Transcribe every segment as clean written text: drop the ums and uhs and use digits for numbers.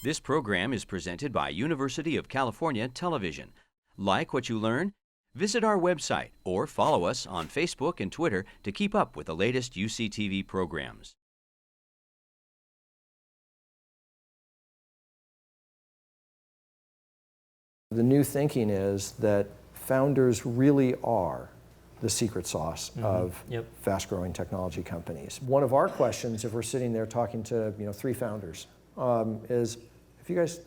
This program is presented by University of California Television. Like what you learn? Visit our website or follow us on Facebook and Twitter to keep up with the latest UCTV programs. The new thinking is that founders really are the secret sauce of fast-growing technology companies. One of our questions, if we're sitting there talking to 3 founders, is have you guys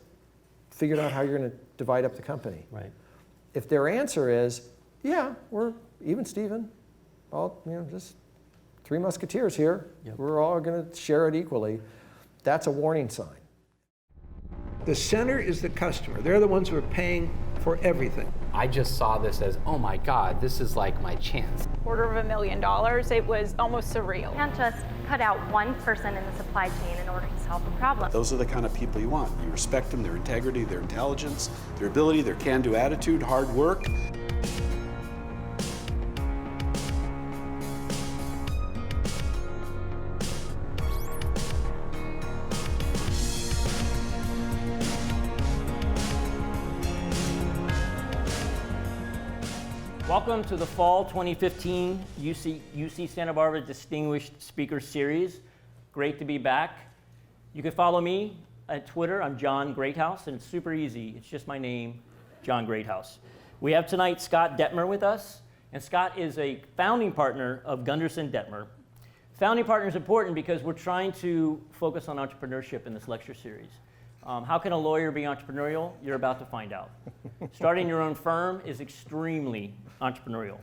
figured out how you're going to divide up the company? Right. If their answer is, yeah, we're even Steven, all just 3 musketeers here. Yep. We're all going to share it equally. That's a warning sign. The center is the customer. They're the ones who are paying for everything. I just saw this as, oh my God, this is like my chance. $250,000, it was almost surreal. You can't just cut out one person in the supply chain in order to solve the problem. Those are the kind of people you want. You respect them, their integrity, their intelligence, their ability, their can-do attitude, hard work. Welcome to the Fall 2015 UC Santa Barbara Distinguished Speaker Series. Great to be back. You can follow me at Twitter. I'm John Greathouse, and it's super easy. It's just my name, John Greathouse. We have tonight Scott Dettmer with us, and Scott is a founding partner of Gundersen Dettmer. Founding partner is important because we're trying to focus on entrepreneurship in this lecture series. How can a lawyer be entrepreneurial? You're about to find out. Starting your own firm is extremely entrepreneurial.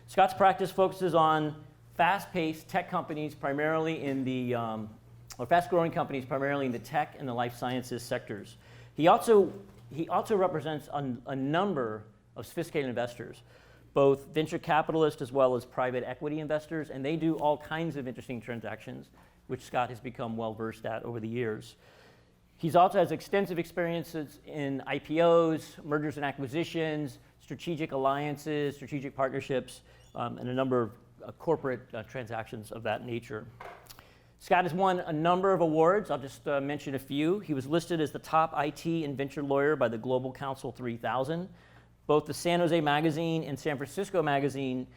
Scott's practice focuses on fast-paced tech companies, primarily in the, or fast-growing companies, primarily in the tech and the life sciences sectors. He also represents a number of sophisticated investors, both venture capitalists as well as private equity investors, and they do all kinds of interesting transactions, which Scott has become well-versed at over the years. He also has extensive experiences in IPOs, mergers and acquisitions, strategic alliances, strategic partnerships, and a number of corporate transactions of that nature. Scott has won a number of awards. I'll just mention a few. He was listed as the top IT and venture lawyer by the Global Counsel 3000. Both the San Jose Magazine and San Francisco Magazine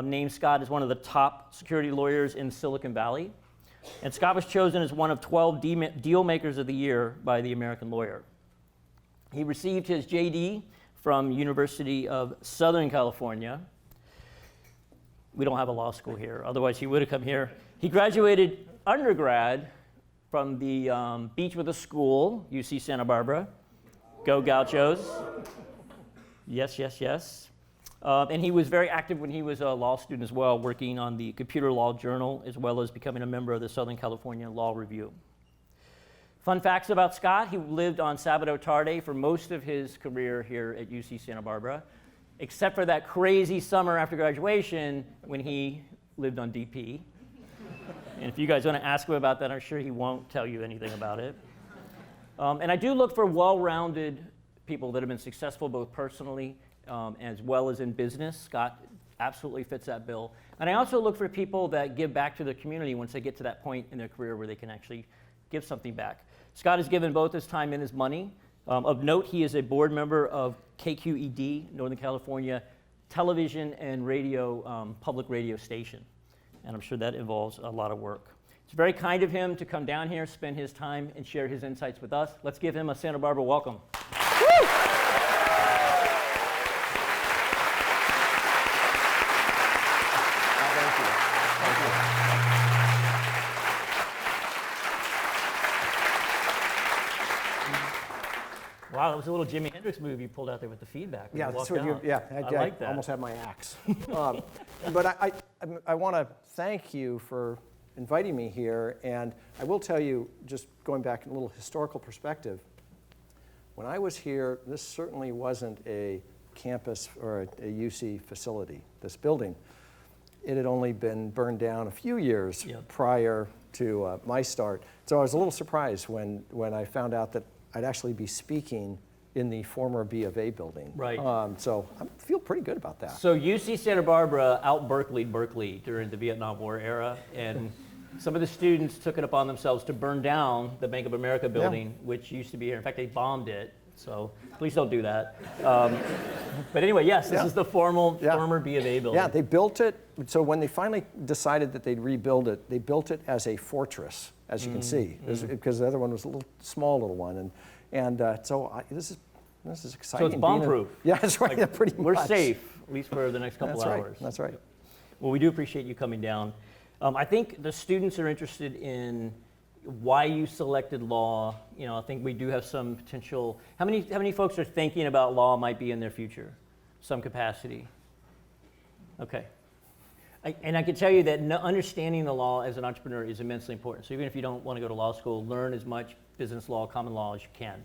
named Scott as one of the top security lawyers in Silicon Valley. And Scott was chosen as one of 12 deal makers of the year by the American Lawyer. He received his JD from University of Southern California. We don't have a law school here, otherwise he would have come here. He graduated undergrad from the Beach with a School, UC Santa Barbara. Go Gauchos. Yes, yes, yes. And he was very active when he was a law student as well, working on the Computer Law Journal, as well as becoming a member of the Southern California Law Review. Fun facts about Scott: he lived on Sabado Tarde for most of his career here at UC Santa Barbara, except for that crazy summer after graduation when he lived on DP. And if you guys want to ask him about that, I'm sure he won't tell you anything about it. And I do look for well-rounded people that have been successful both personally as well as in business. Scott absolutely fits that bill. And I also look for people that give back to the community once they get to that point in their career where they can actually give something back. Scott has given both his time and his money. Of note, he is a board member of KQED, Northern California television and radio, public radio station. And I'm sure that involves a lot of work. It's very kind of him to come down here, spend his time, and share his insights with us. Let's give him a Santa Barbara welcome. Woo! Wow, that was a little Jimi Hendrix move you pulled out there with the feedback. Yeah, that's what I like that. Almost had my axe. But I want to thank you for inviting me here, and I will tell you, just going back in a little historical perspective, when I was here, this certainly wasn't a campus or a UC facility, this building. It had only been burned down a few years prior to my start. So I was a little surprised when I found out that I'd actually be speaking in the former B of A building. Right. So I feel pretty good about that. So UC Santa Barbara out Berkeley during the Vietnam War era, and Some of the students took it upon themselves to burn down the Bank of America building, which used to be here. In fact, they bombed it. So please don't do that. But anyway, yes, this is the former B of A building. Yeah, they built it. So when they finally decided that they'd rebuild it, they built it as a fortress, as you can see, because the other one was a small little one. This is exciting. So it's bomb-proof. Yeah, that's right. Pretty much. We're safe, at least for the next couple hours. That's right. Well, we do appreciate you coming down. I think the students are interested in why you selected law. I think we do have some potential. How many folks are thinking about law might be in their future, some capacity? Okay. And I can tell you that understanding the law as an entrepreneur is immensely important. So even if you don't want to go to law school, learn as much business law, common law as you can.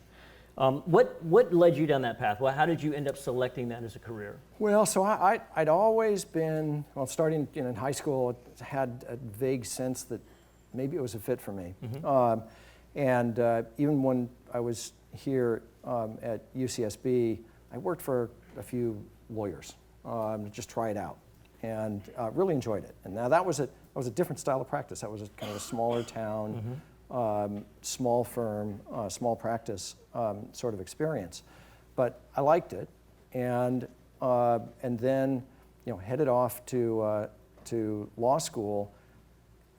What led you down that path? Well, how did you end up selecting that as a career? Well, so I'd always been, starting in high school, I had a vague sense that maybe it was a fit for me. Even when I was here at UCSB, I worked for a few lawyers to just try it out, and really enjoyed it. And now that was a different style of practice. That was kind of a smaller town, small firm, small practice sort of experience. But I liked it, and then headed off to law school.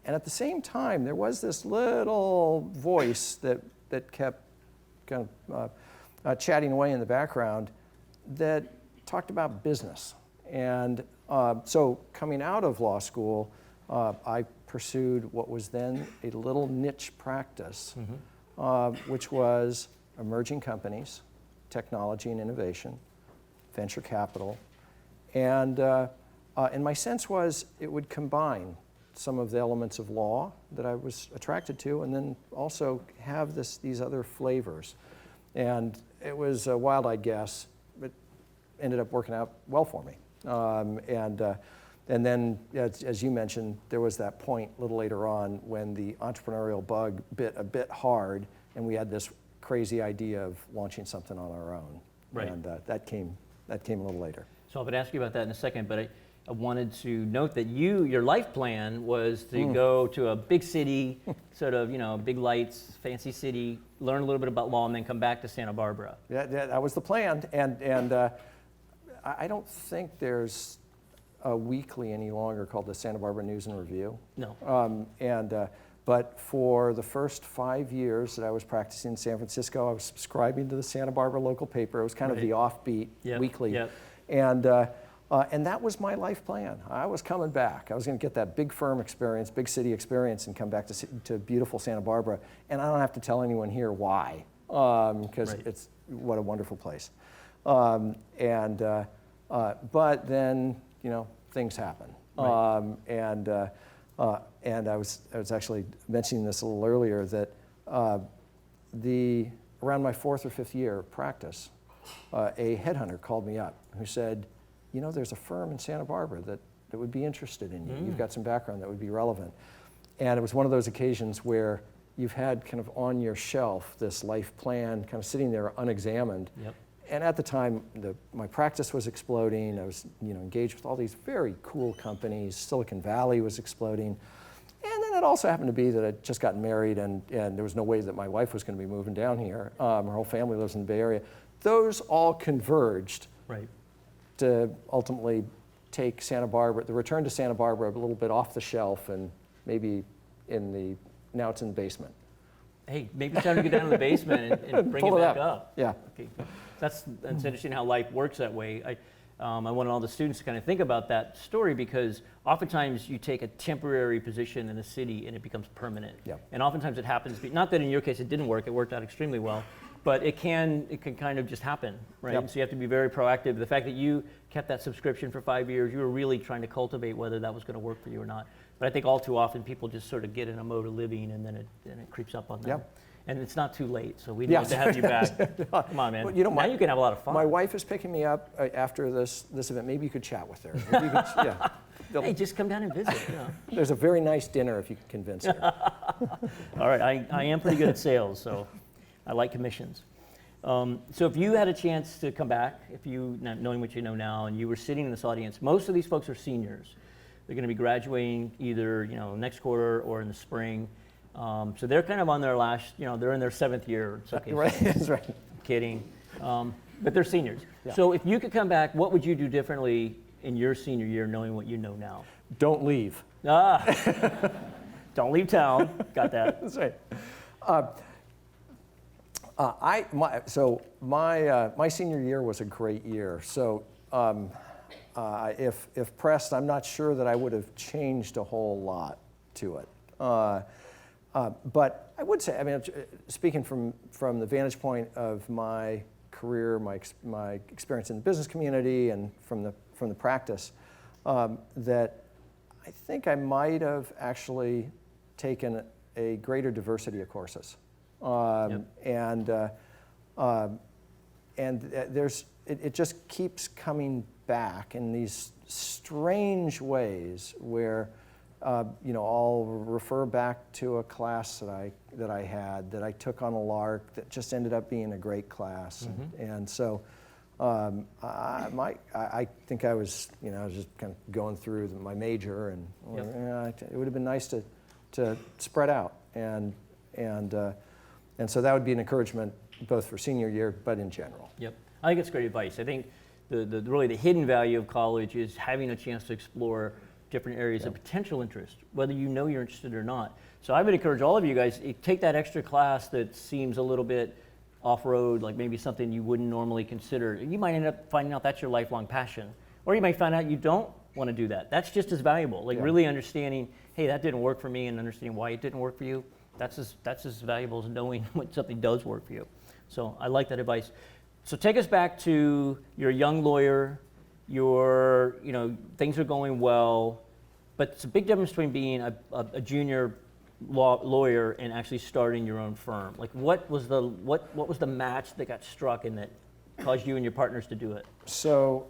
And at the same time, there was this little voice that kept kind of chatting away in the background that talked about business. And so coming out of law school, I pursued what was then a little niche practice, which was emerging companies, technology and innovation, venture capital. And my sense was it would combine some of the elements of law that I was attracted to, and then also have these other flavors. And it was a wild-eyed guess, but ended up working out well for me. And then, as you mentioned, there was that point a little later on when the entrepreneurial bug bit a bit hard, and we had this crazy idea of launching something on our own. Right. And that came a little later. So I'm going to ask you about that in a second, but I wanted to note that your life plan was to go to a big city, sort of, big lights, fancy city, learn a little bit about law, and then come back to Santa Barbara. Yeah, that was the plan. And I don't think there's a weekly any longer called the Santa Barbara News and Review. No. But for the first 5 years that I was practicing in San Francisco, I was subscribing to the Santa Barbara local paper. It was kind of the offbeat weekly. Yep. And that was my life plan. I was coming back. I was going to get that big firm experience, big city experience, and come back to beautiful Santa Barbara. And I don't have to tell anyone here why, because it's what a wonderful place. But then, things happen. Right. And I was actually mentioning this a little earlier that around my 4th or 5th year of practice, a headhunter called me up who said, there's a firm in Santa Barbara that would be interested in you. You've got some background that would be relevant. And it was one of those occasions where you've had kind of on your shelf this life plan kind of sitting there unexamined. Yep. And at the time, my practice was exploding. I was engaged with all these very cool companies. Silicon Valley was exploding. And then it also happened to be that I'd just gotten married, and there was no way that my wife was going to be moving down here. Her whole family lives in the Bay Area. Those all converged to ultimately take Santa Barbara, the return to Santa Barbara, a little bit off the shelf, and maybe now it's in the basement. Hey, maybe it's time to get down to the basement and bring it back up. Yeah. Okay. That's interesting how life works that way. I wanted all the students to kind of think about that story, because oftentimes you take a temporary position in a city and it becomes permanent. Yeah. And oftentimes it happens, not that in your case it didn't work, it worked out extremely well, but it can kind of just happen, right? Yep. So you have to be very proactive. The fact that you kept that subscription for 5 years, you were really trying to cultivate whether that was going to work for you or not. But I think all too often people just sort of get in a mode of living, and then it creeps up on them. Yep. And it's not too late, so we'd love to have you back. Come on, man. Well, now you can have a lot of fun. My wife is picking me up after this event. Maybe you could chat with her. Hey, just come down and visit. There's a very nice dinner if you can convince her. All right, I am pretty good at sales, so I like commissions. So if you had a chance to come back, knowing what you know now, and you were sitting in this audience, most of these folks are seniors. They're going to be graduating either next quarter or in the spring. So they're kind of on their last, they're in their 7th year. It's okay. Right, that's right. I'm kidding. But they're seniors. Yeah. So if you could come back, what would you do differently in your senior year knowing what you know now? Don't leave. Don't leave town. Got that. That's right. My senior year was a great year. So if pressed, I'm not sure that I would have changed a whole lot to it. But I would say, speaking from the vantage point of my career, my experience in the business community, and from the practice, that I think I might have actually taken a greater diversity of courses, and it just keeps coming back in these strange ways where. I'll refer back to a class that I had that I took on a lark that just ended up being a great class, and so I think I was just kind of going through my major, and it would have been nice to spread out, and so that would be an encouragement both for senior year but in general. Yep, I think it's great advice. I think really the hidden value of college is having a chance to explore different areas of potential interest, whether you're interested or not. So I would encourage all of you guys, take that extra class that seems a little bit off-road, like maybe something you wouldn't normally consider. You might end up finding out that's your lifelong passion. Or you might find out you don't want to do that. That's just as valuable. Really understanding, hey, that didn't work for me, and understanding why it didn't work for you. That's as valuable as knowing when something does work for you. So I like that advice. So take us back to you're a young lawyer, things are going well, but it's a big difference between being a junior lawyer and actually starting your own firm. Like, what was the match that got struck and that caused you and your partners to do it? So,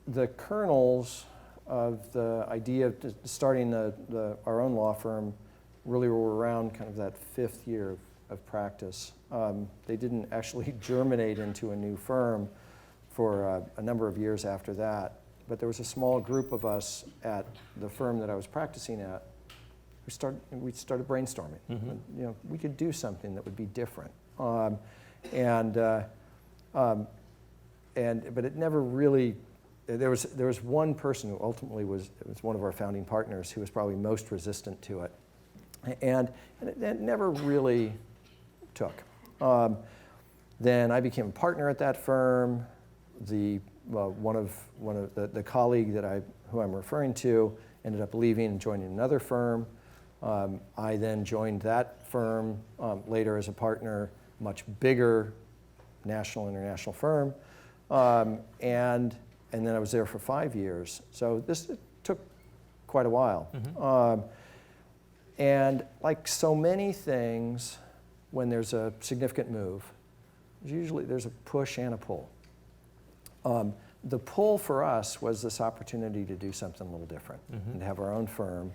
the kernels of the idea of starting our own law firm really were around kind of that 5th year of practice. They didn't actually germinate into a new firm for a number of years after that. But there was a small group of us at the firm that I was practicing at. We started brainstorming. We could do something that would be different. But it never really. There was one person who ultimately was one of our founding partners who was probably most resistant to it, and it never really took. Then I became a partner at that firm. One of the colleague who I'm referring to ended up leaving and joining another firm. I then joined that firm later as a partner, much bigger national international firm, and then I was there for 5 years. So it took quite a while. And like so many things, when there's a significant move, usually there's a push and a pull. The pull for us was this opportunity to do something a little different and to have our own firm.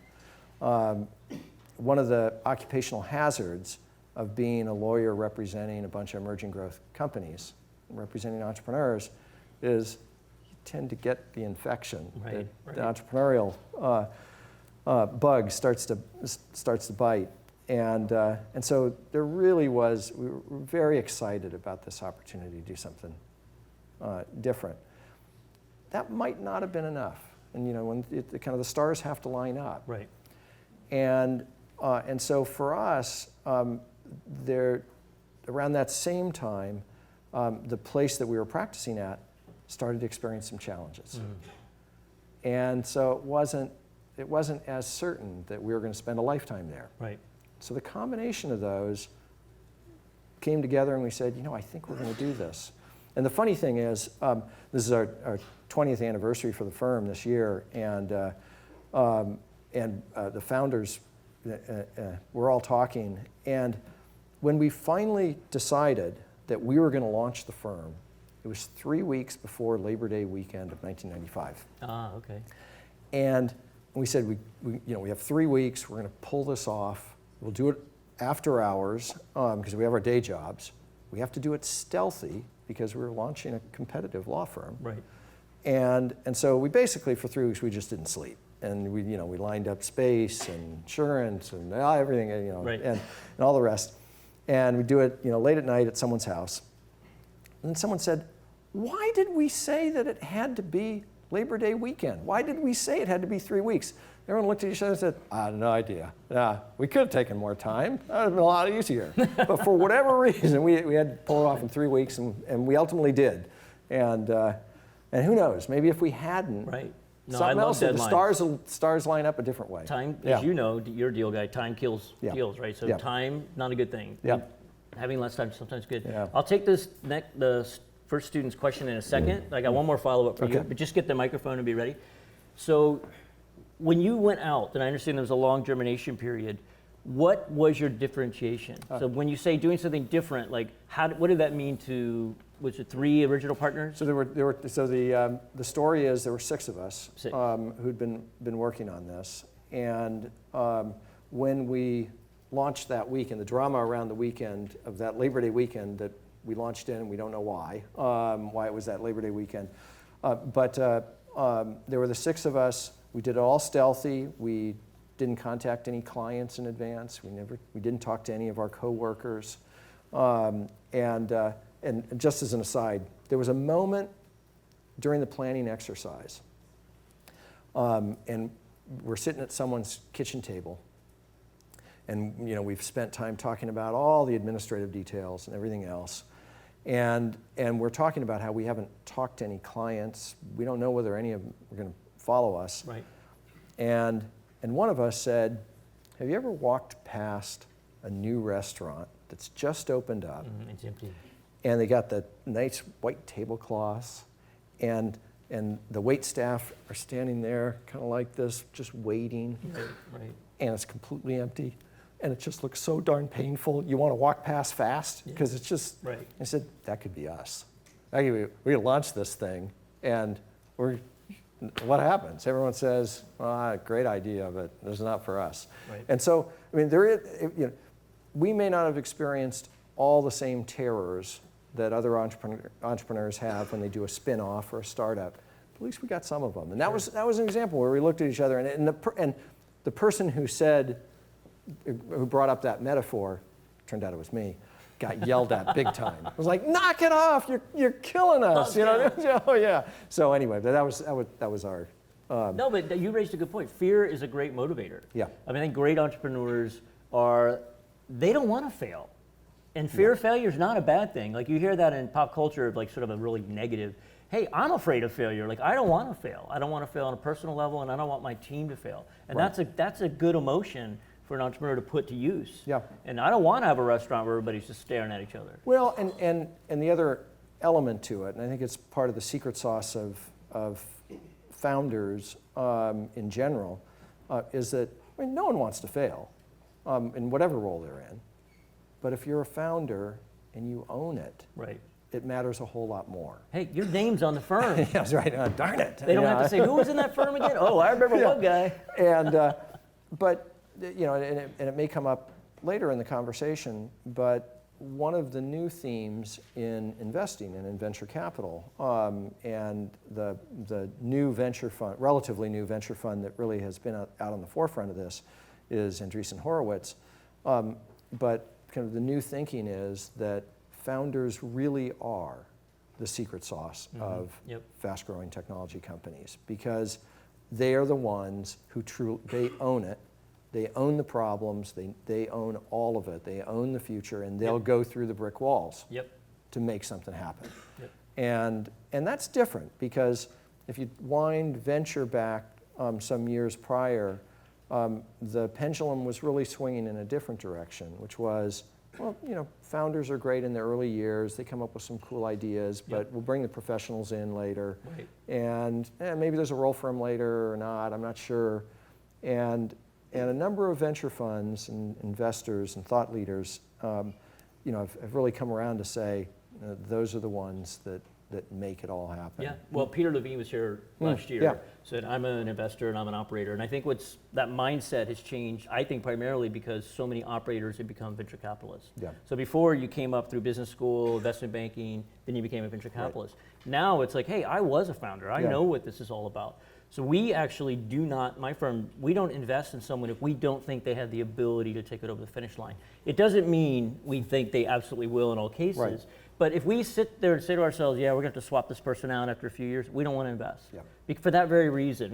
One of the occupational hazards of being a lawyer representing a bunch of emerging growth companies, representing entrepreneurs, is you tend to get the infection. Right. The entrepreneurial bug starts to bite. And so there really was, we were very excited about this opportunity to do something different. That might not have been enough. And when the stars have to line up. Right. And so for us, around that same time, the place that we were practicing at started to experience some challenges. And so it wasn't as certain that we were going to spend a lifetime there. Right. So the combination of those came together, and we said, I think we're going to do this. And the funny thing is, this is our 20th anniversary for the firm this year, and the founders were all talking. And when we finally decided that we were going to launch the firm, it was 3 weeks before Labor Day weekend of 1995. Okay. And we said, we have 3 weeks. We're going to pull this off. We'll do it after hours because we have our day jobs. We have to do it stealthy because we're launching a competitive law firm. Right. And so we basically, for 3 weeks, we just didn't sleep. and we lined up space and insurance and everything, Right. and all the rest. And we do it, late at night at someone's house. And someone said, "Why did we say that it had to be Labor Day weekend? Why did we say it had to be 3 weeks?" Everyone looked at each other and said, "I had no idea. We could have taken more time. That would have been a lot easier." But for whatever reason, we had to pull it off in 3 weeks, and we ultimately did. And who knows? Maybe if we hadn't, Right. No, I something love else, the deadlines. stars line up a different way. Time, Yeah. as you know, you're a deal guy, time kills Yeah. deals, right? So Yeah. time, not a good thing. Yeah. Having less time is sometimes good. Yeah. I'll take the first student's question in a second. I got one more follow-up for you, Okay. but just get the microphone and be ready. So when you went out, and I understand there was a long germination period, what was your differentiation? So when you say doing something different, like what did that mean to, was it 3 original partners? So the story is there were 6 of us 6. Who'd been working on this, and when we launched that weekend, the drama around the weekend of that Labor Day weekend that we launched in, and we don't know why it was that Labor Day weekend, but there were the 6 of us. We did it all stealthy. We didn't contact any clients in advance. We didn't talk to any of our coworkers, and just as an aside, there was a moment during the planning exercise, and we're sitting at someone's kitchen table, and we've spent time talking about all the administrative details and everything else, and we're talking about how we haven't talked to any clients. We don't know whether any of them are going to follow us. Right. And one of us said, "Have you ever walked past a new restaurant that's just opened up, It's empty. and they got the nice white tablecloths, and the wait staff are standing there kind of like this, just waiting, Right. and it's completely empty, and it just looks so darn painful. You want to walk past fast because it's just." Right. I said, "That could be us. We launch this thing, and what happens? Everyone says, great idea, but it's not for us." Right. And so, I mean, we may not have experienced all the same terrors that other entrepreneurs have when they do a spin-off or a startup. But at least we got some of them. And that was an example where we looked at each other, and the person who brought up that metaphor, turned out it was me, got yelled at big time. It was like, "Knock it off! You're killing us!" Oh yeah. So anyway, that was our. No, but you raised a good point. Fear is a great motivator. Yeah. I mean, I think great entrepreneurs they don't want to fail. And fear of failure is not a bad thing. Like you hear that in pop culture, like sort of a really negative, hey, I'm afraid of failure. Like I don't want to fail. I don't want to fail on a personal level, and I don't want my team to fail. And that's a good emotion for an entrepreneur to put to use. Yeah. And I don't want to have a restaurant where everybody's just staring at each other. Well, and the other element to it, and I think it's part of the secret sauce of founders in general, is that no one wants to fail in whatever role they're in. But if you're a founder and you own it, Right. it matters a whole lot more. Hey, your name's on the firm. Yeah, that's right. Darn it. They don't have to say, who was in that firm again? Oh, I remember one guy. And but and it may come up later in the conversation, but one of the new themes in investing and in venture capital, and the new venture fund, relatively new venture fund that really has been out on the forefront of this, is Andreessen Horowitz. But kind of the new thinking is that founders really are the secret sauce of fast-growing technology companies, because they are the ones who they own it. They own the problems, they own all of it, they own the future, and they'll go through the brick walls to make something happen. And that's different, because if you wind venture back some years prior, the pendulum was really swinging in a different direction, which was, well, founders are great in their early years, they come up with some cool ideas, but we'll bring the professionals in later. Right. And maybe there's a role for them later or not, I'm not sure. And a number of venture funds and investors and thought leaders, have really come around to say those are the ones that make it all happen. Yeah. Well, Peter Levine was here last year. Yeah. Said I'm an investor and I'm an operator, and I think that mindset has changed. I think primarily because so many operators have become venture capitalists. Yeah. So before you came up through business school, investment banking, then you became a venture capitalist. Now it's like, hey, I was a founder. I know what this is all about. So we actually do not, my firm, we don't invest in someone if we don't think they have the ability to take it over the finish line. It doesn't mean we think they absolutely will in all cases. Right. But if we sit there and say to ourselves, yeah, we're going to have to swap this person out after a few years, we don't want to invest. Yeah. For that very reason,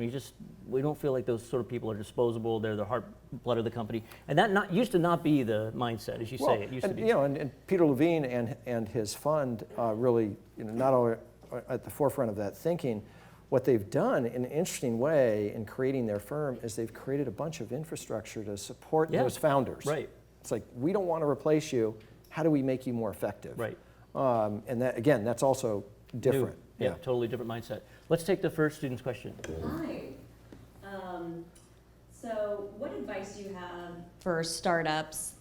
we don't feel like those sort of people are disposable. They're the heart blood of the company, and that used to not be the mindset, as you say. It used to be. And Peter Levine and his fund really, not only at the forefront of that thinking. What they've done in an interesting way in creating their firm is they've created a bunch of infrastructure to support those founders. Right. It's like, we don't want to replace you. How do we make you more effective? Right. And that, again, that's also different. New. Yeah, totally different mindset. Let's take the first student's question. Hi. So what advice do you have for startups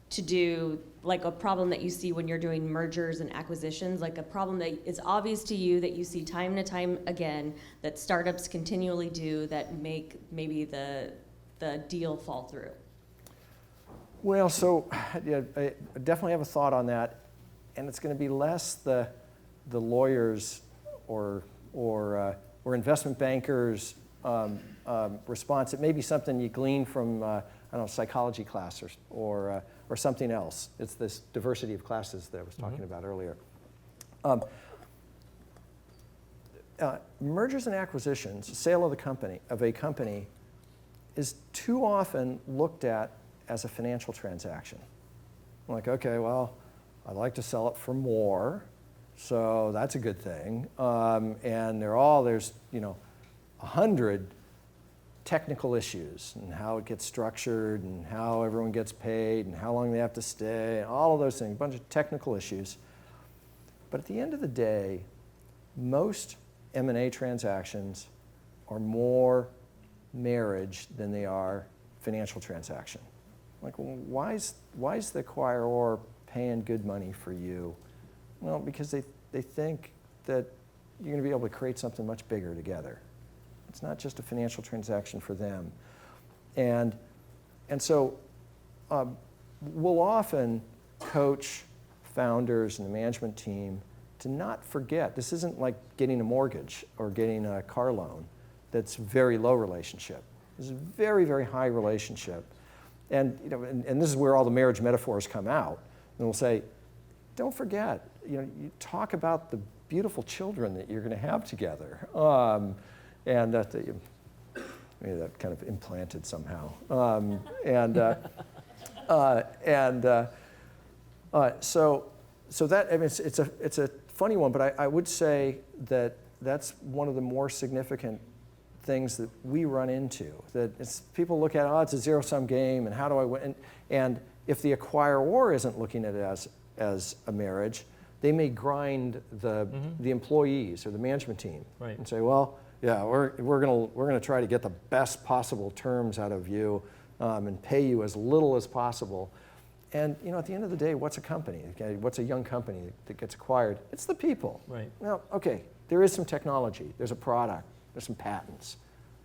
to do, like a problem that you see when you're doing mergers and acquisitions, like a problem that is obvious to you that you see time and time again that startups continually do that make maybe the deal fall through? Well, so yeah, I definitely have a thought on that, and it's going to be less the lawyers or investment bankers' response. It may be something you glean from I don't know, psychology class or something else. It's this diversity of classes that I was talking about earlier. Mergers and acquisitions, sale of a company, is too often looked at as a financial transaction. Like, okay, well, I'd like to sell it for more, so that's a good thing. And there's 100 technical issues and how it gets structured and how everyone gets paid and how long they have to stay, and all of those things, a bunch of technical issues. But at the end of the day, most M&A transactions are more marriage than they are financial transaction. Like, well, why is the acquirer paying good money for you? Well, because they think that you're going to be able to create something much bigger together. It's not just a financial transaction for them. And so we'll often coach founders and the management team to not forget, this isn't like getting a mortgage or getting a car loan that's very low relationship. This is a very, very high relationship. And, and this is where all the marriage metaphors come out. And we'll say, don't forget, you talk about the beautiful children that you're going to have together. And maybe that kind of implanted somehow. So that, I mean, it's a funny one, but I would say that that's one of the more significant things that we run into. That people look at, it's a zero-sum game, and how do I win? And if the acquirer isn't looking at it as a marriage, they may grind the employees or the management team and say, well, yeah, we're gonna try to get the best possible terms out of you and pay you as little as possible. And at the end of the day, what's a company? Okay, what's a young company that gets acquired? It's the people. Right. Now, okay, there is some technology, there's a product, there's some patents,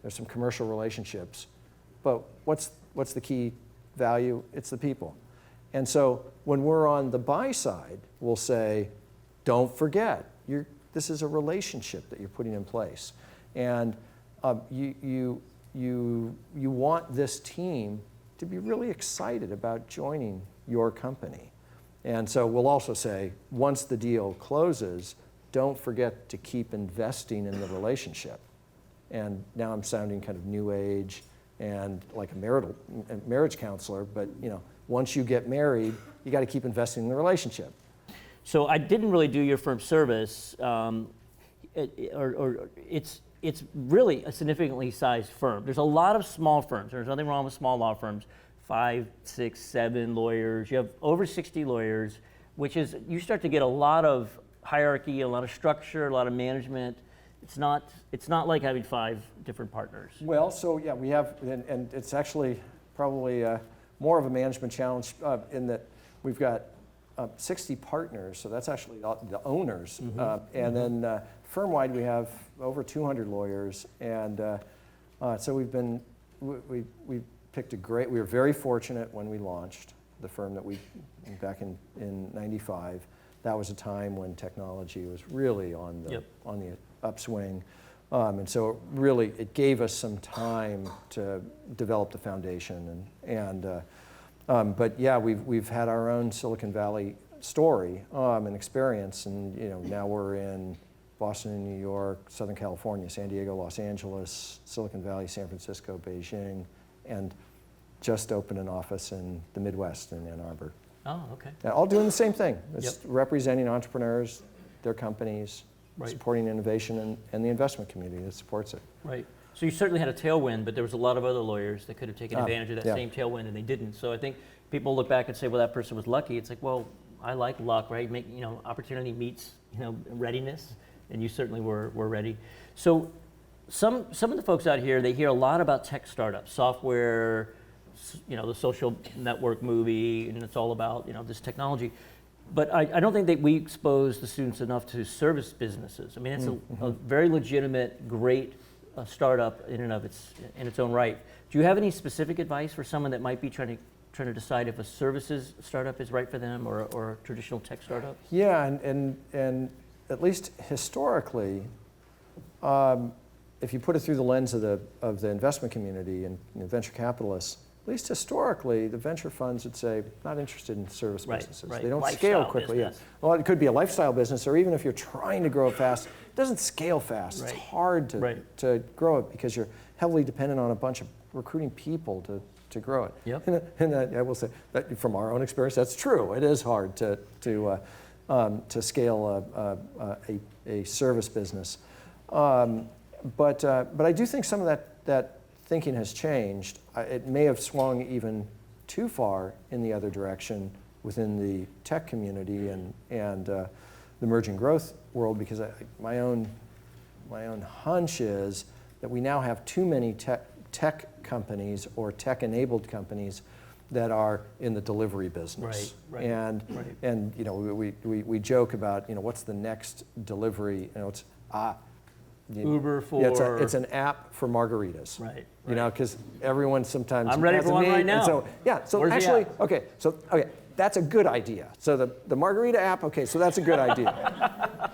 there's some commercial relationships, but what's the key value? It's the people. And so when we're on the buy side, we'll say, don't forget, this is a relationship that you're putting in place. And you want this team to be really excited about joining your company. And so we'll also say, once the deal closes, don't forget to keep investing in the relationship. And now I'm sounding kind of new age and like a marriage counselor, but once you get married, you got to keep investing in the relationship. So I didn't really do your firm service, it's really a significantly sized firm. There's a lot of small firms. There's nothing wrong with small law firms. 5, 6, 7 lawyers. You have over 60 lawyers, which is, you start to get a lot of hierarchy, a lot of structure, a lot of management. It's not like having 5 different partners. Well, so yeah, we have, and it's actually probably more of a management challenge in that we've got 60 partners, so that's actually the owners. And then firm-wide, we have over 200 lawyers. And so we picked we were very fortunate when we launched the firm back in 95. That was a time when technology was really on the upswing. And so really, it gave us some time to develop the foundation. But yeah, we've had our own Silicon Valley story and experience, and now we're in Boston and New York, Southern California, San Diego, Los Angeles, Silicon Valley, San Francisco, Beijing, and just opened an office in the Midwest in Ann Arbor. Oh, okay. And all doing the same thing. It's Yep. representing entrepreneurs, their companies, Right. supporting innovation, and the investment community that supports it. Right. So you certainly had a tailwind, but there was a lot of other lawyers that could have taken Ah, advantage of that yeah. same tailwind, and they didn't. So I think people look back and say, well, that person was lucky. It's like, well, I like luck, right? Opportunity meets, readiness, and you certainly were ready. So some of the folks out here, they hear a lot about tech startups, software, the social network movie, and it's all about, this technology. But I don't think that we expose the students enough to service businesses. I mean, it's a very legitimate, great startup in and of its own right. Do you have any specific advice for someone that might be trying to decide if a services startup is right for them or a traditional tech startup? Yeah, and at least historically, if you put it through the lens of the investment community and venture capitalists, at least historically, the venture funds would say, not interested in service businesses. Right. They don't Lifestyle scale quickly. business. Yeah. Well, it could be a lifestyle business, or even if you're trying to grow it fast, it doesn't scale fast. Right. It's hard to grow it because you're heavily dependent on a bunch of recruiting people to grow it. Yep. And I will say that from our own experience, that's true. It is hard to scale a service business. But I do think some of that thinking has changed. It may have swung even too far in the other direction within the tech community and the emerging growth world, because my own hunch is that we now have too many tech companies or tech-enabled companies that are in the delivery business. Right. And we joke about what's the next delivery? It's Uber for... Yeah, it's an app for margaritas. Right. Because everyone sometimes I'm ready has for a one need, right and now. So Where's the actually, app? okay, that's a good idea. So the margarita app, okay, so that's a good idea.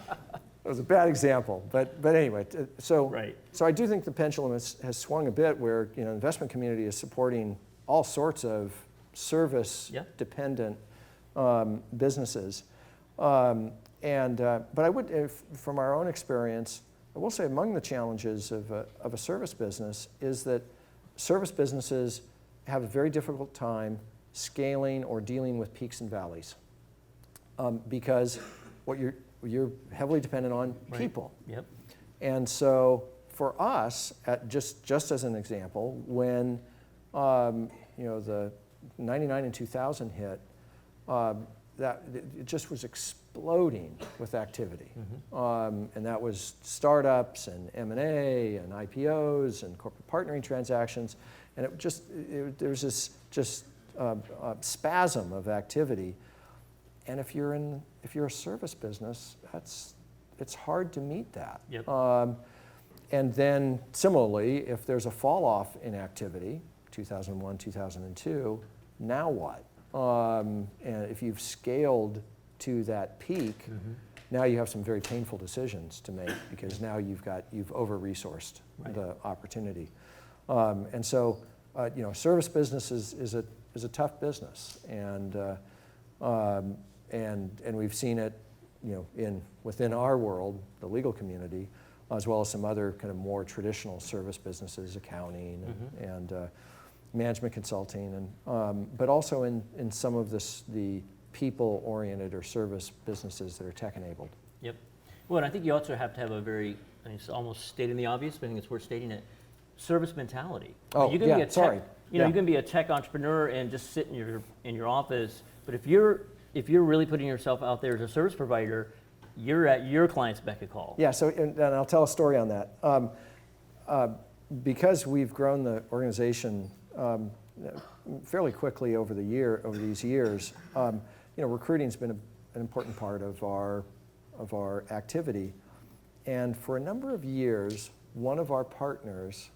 It was a bad example, but anyway, so I do think the pendulum has swung a bit where investment community is supporting all sorts of service-dependent businesses, but I would, from our own experience, I will say among the challenges of a service business is that service businesses have a very difficult time scaling or dealing with peaks and valleys, because you're heavily dependent on people. Yep. And so for us, just as an example, when the 99 and 2000 hit, that it just was exploding with activity. And that was startups and M&A and IPOs and corporate partnering transactions. And there was this spasm of activity. And if you're a service business, it's hard to meet that. Yep. And then similarly, if there's a fall off in activity, 2001, 2002, now what? And if you've scaled to that peak, now you have some very painful decisions to make, because now you've over-resourced the opportunity. And so, service business is a tough business, and we've seen it, within our world, the legal community, as well as some other kind of more traditional service businesses, accounting and management consulting, but also in some of the people-oriented or service businesses that are tech-enabled. Yep. Well, and I think you also have to have a very, it's almost stating the obvious, but I think it's worth stating it, service mentality. Oh, you can be a tech, sorry. you can be a tech entrepreneur and just sit in your office, but if you're really putting yourself out there as a service provider, you're at your client's beck and call. Yeah, so and I'll tell a story on that. Because we've grown the organization fairly quickly over these years, recruiting's been an important part of our activity. And for a number of years, one of our partners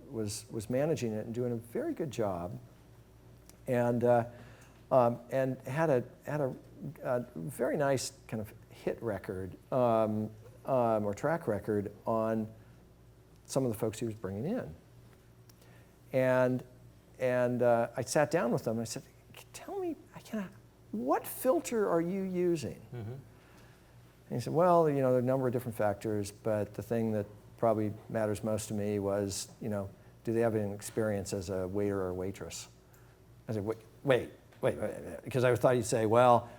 was managing it and doing a very good job, and had a very nice kind of hit record or track record on some of the folks he was bringing in. And I sat down with them and I said, tell me, what filter are you using? And he said, well, there are a number of different factors, but the thing that probably matters most to me was, do they have an experience as a waiter or waitress? I said, wait, because I thought he'd say, well,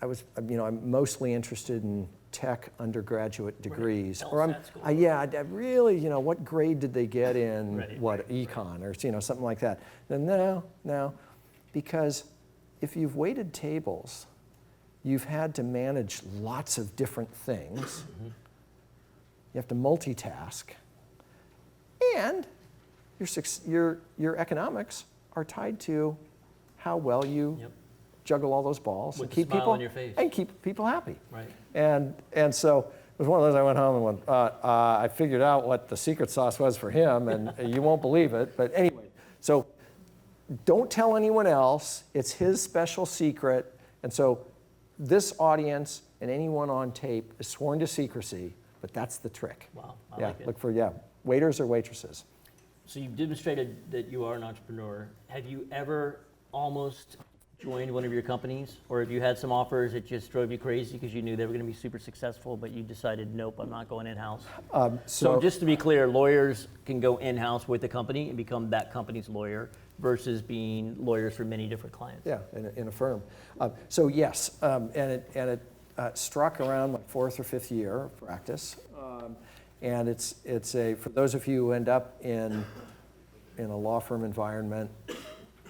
I'm mostly interested in tech undergraduate degrees, or I really, what grade did they get in econ or something like that? No, because if you've waited tables, you've had to manage lots of different things. You have to multitask, and your economics are tied to how well you juggle all those balls with and keep smile people on your face. and keep people happy. Right. And so it was one of those. I went home and went. I figured out what the secret sauce was for him, and you won't believe it. But anyway, so don't tell anyone else. It's his special secret. And so this audience and anyone on tape is sworn to secrecy. But that's the trick. Wow. I like it. Look for waiters or waitresses. So you've demonstrated that you are an entrepreneur. Have you ever almost joined one of your companies? Or have you had some offers that just drove you crazy because you knew they were going to be super successful, but you decided, nope, I'm not going in-house? So just to be clear, lawyers can go in-house with the company and become that company's lawyer versus being lawyers for many different clients. Yeah, in a firm. So yes, and it struck around my 4th or 5th year of practice. And it's for those of you who end up in a law firm environment,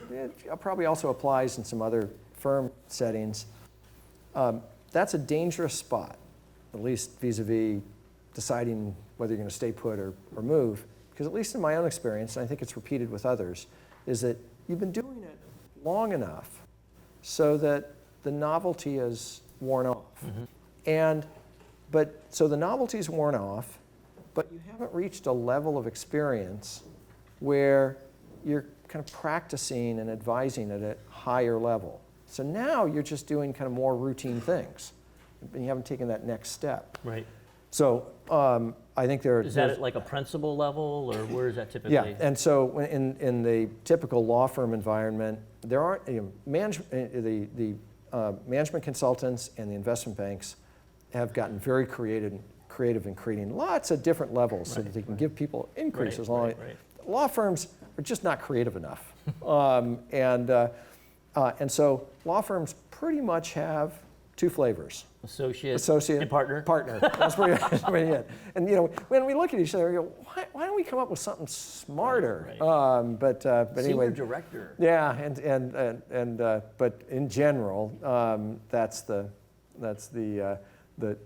it probably also applies in some other firm settings. That's a dangerous spot, at least vis-a-vis deciding whether you're going to stay put or move. Because at least in my own experience, and I think it's repeated with others, is that you've been doing it long enough so that the novelty is worn off. So the novelty's worn off, but you haven't reached a level of experience where you're kind of practicing and advising at a higher level. So now you're just doing kind of more routine things, and you haven't taken that next step. Right. So I think Is that at like a principal level, or where is that typically? Yeah, and so in the typical law firm environment, there are the management consultants and the investment banks have gotten very creative in creating lots of different levels so that they can give people increases. Law firms are just not creative enough. And so law firms pretty much have 2 flavors. Associate and partner. Partner. That's pretty it. And when we look at each other, we go, why don't we come up with something smarter? But Senior anyway. director. Yeah, but in general, that's the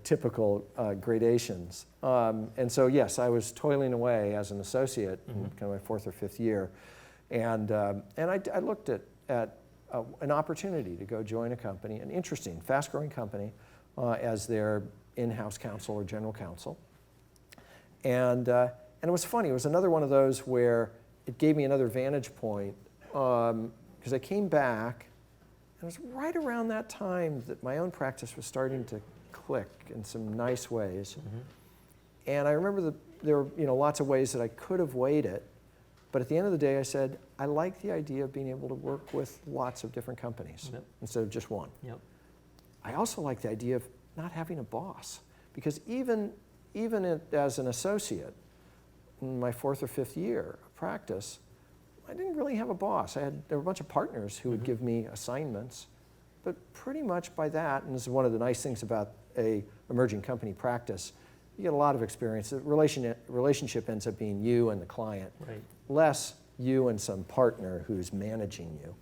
typical gradations. And so yes, I was toiling away as an associate in kind of my 4th or 5th year, and I looked at an opportunity to go join a company, an interesting, fast-growing company, as their in-house counsel or general counsel. And it was funny. It was another one of those where it gave me another vantage point, because I came back, and it was right around that time that my own practice was starting to click in some nice ways. And I remember there were lots of ways that I could have weighed it, but at the end of the day, I said, I like the idea of being able to work with lots of different companies instead of just one. I also like the idea of not having a boss, because even as an associate in my 4th or 5th year of practice, I didn't really have a boss. There were a bunch of partners who would give me assignments, but pretty much by that, and this is one of the nice things about a emerging company practice, you get a lot of experience. The relationship ends up being you and the client, less you and some partner who's managing you.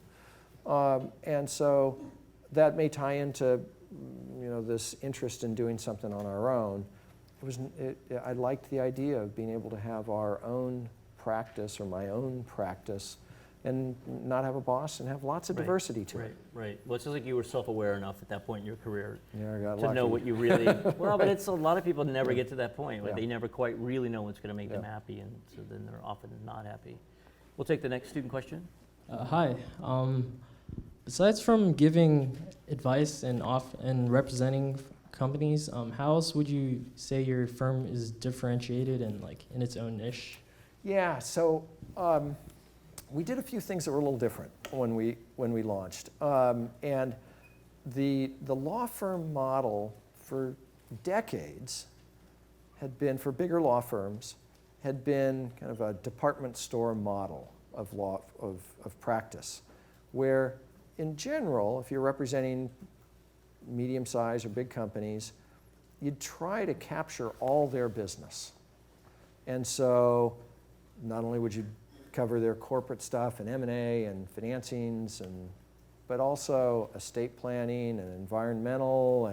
And so that may tie into this interest in doing something on our own. I liked the idea of being able to have our own practice or my own practice and not have a boss and have lots of diversity to it. Right. Well, it sounds like you were self-aware enough at that point in your career to know what you really, well, but it's a lot of people never get to that point. They never quite really know what's going to make them happy, and so then they're often not happy. We'll take the next student question. Hi. Besides from giving advice and representing companies, how else would you say your firm is differentiated and in its own niche? Yeah, so we did a few things that were a little different when we launched. And the law firm model for decades had been, for bigger law firms, had been kind of a department store model of law, of practice, where in general, if you're representing medium-sized or big companies, you'd try to capture all their business. And so not only would you cover their corporate stuff and M&A and financings, but also estate planning and environmental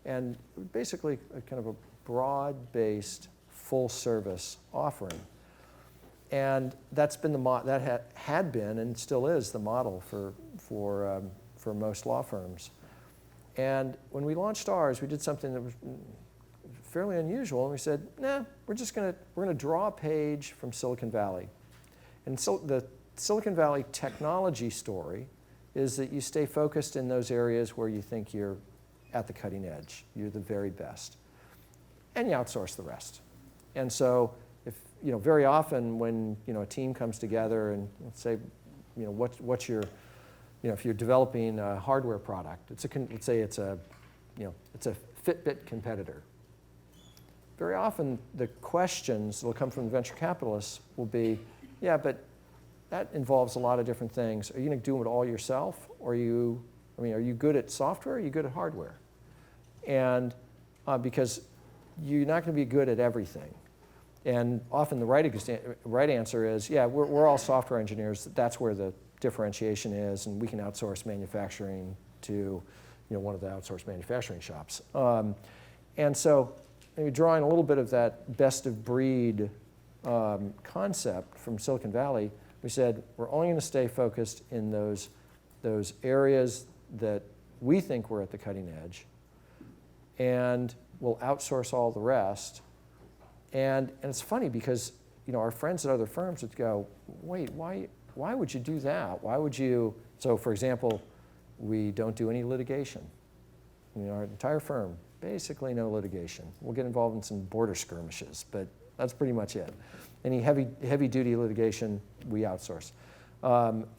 and basically a kind of a broad-based full-service offering. And that's been that had been and still is the model for most law firms. And when we launched ours, we did something that was fairly unusual, and we said, nah, we're gonna draw a page from Silicon Valley. And so the Silicon Valley technology story is that you stay focused in those areas where you think you're at the cutting edge, you're the very best, and you outsource the rest. And so, if very often when a team comes together and let's say, what's your, if you're developing a hardware product, let's say it's a Fitbit competitor. Very often the questions that will come from the venture capitalists will be, yeah, but that involves a lot of different things. Are you going to do it all yourself, or are you good at software, or are you good at hardware? And because you're not going to be good at everything. And often the right answer is, yeah, we're all software engineers. That's where the differentiation is, and we can outsource manufacturing to one of the outsourced manufacturing shops. And so maybe drawing a little bit of that best of breed concept from Silicon Valley, we said we're only going to stay focused in those areas that we think we're at the cutting edge, and we'll outsource all the rest. And it's funny because our friends at other firms would go, wait, why would you do that? Why would you? So for example, we don't do any litigation. Our entire firm, basically no litigation. We'll get involved in some border skirmishes, but that's pretty much it. Any heavy duty litigation, we outsource.